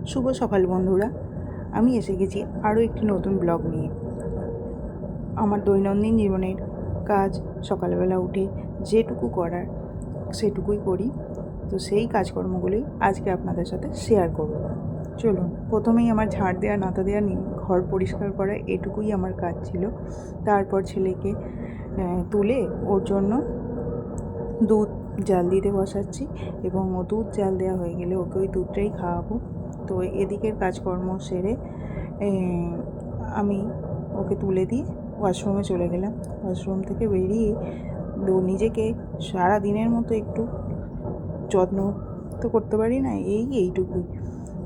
শুভ সকাল বন্ধুরা, আমি এসে গেছি আরও একটি নতুন ব্লগ নিয়ে। আমার দৈনন্দিন জীবনের কাজ, সকালবেলা উঠে যেটুকু করার সেটুকুই করি। তো সেই কাজকর্মগুলোই আজকে আপনাদের সাথে শেয়ার করব। চলুন, প্রথমেই আমার ঝাড় দেওয়া, নাতা দেওয়া, ঘর পরিষ্কার করা এটুকুই আমার কাজ ছিল। তারপর ছেলেকে তুলে ওর জন্য দুধ জাল দিতে বসাচ্ছি, এবং ও দুধ জাল দেওয়া হয়ে গেলে ওকে ওই দুধটাই খাওয়াবো। তো এদিকের কাজকর্ম সেরে আমি ওকে তুলে দিয়ে ওয়াশরুমে চলে গেলাম। ওয়াশরুম থেকে বেরিয়ে নিজেকে সারা দিনের মতো একটু যত্ন তো করতে পারি না, এইটুকুই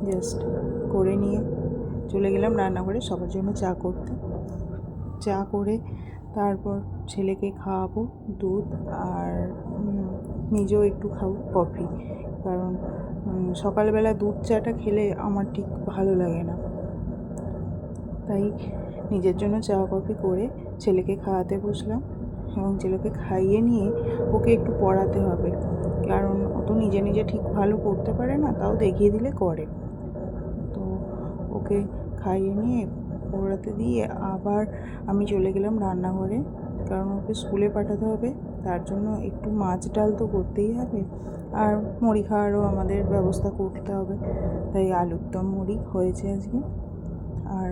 জাস্ট করে নিয়ে চলে গেলাম রান্নাঘরে সবার জন্য চা করতে। চা করে তারপর ছেলেকে খাওয়াবো দুধ, আর নিজেও একটু খাবো কফি, কারণ সকালবেলা দুধ চাটা খেলে আমার ঠিক ভালো লাগে না। তাই নিজের জন্য চা কফি করে ছেলেকে খাওয়াতে বসলাম, এবং ছেলেকে খাইয়ে নিয়ে ওকে একটু পড়াতে হবে, কারণ ও তো নিজে নিজে ঠিক ভালো করতে পারে না, তাও দেখিয়ে দিলে করে। তো ওকে খাইয়ে নিয়ে পড়াতে দিয়ে আবার আমি চলে গেলাম রান্নাঘরে, কারণ ওকে স্কুলে পাঠাতে হবে। তার জন্য একটু মাছ ডাল তো করতেই হবে, আর মুড়ি খাওয়ারও আমাদের ব্যবস্থা করতে হবে। তাই আলুর দম মুড়ি হয়েছে আজকে। আর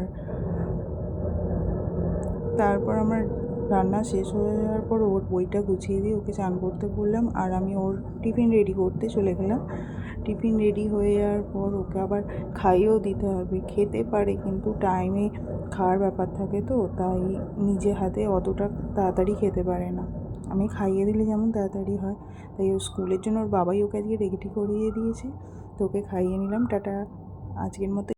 তারপর আমার রান্না শেষ হয়ে যাওয়ার পর ওর বইটা গুছিয়ে দিয়ে ওকে চান করতে বললাম, আর আমি ওর টিফিন রেডি করতে চলে গেলাম। টিফিন রেডি হয়ে যাওয়ার পর ওকে আবার খাইয়েও দিতে হবে। খেতে পারে, কিন্তু টাইমে খাওয়ার ব্যাপার থাকে, তো তাই নিজে হাতে অতটা তাড়াতাড়ি খেতে পারে না। আমি খাইয়ে দিলে যেমন তাড়াতাড়ি হয়, তাই ও স্কুলের জন্য ওর বাবাই ওকে আজকে রেডি করিয়ে দিয়েছে। তো ওকে খাইয়ে নিলাম। টাটা, আজকের মতো।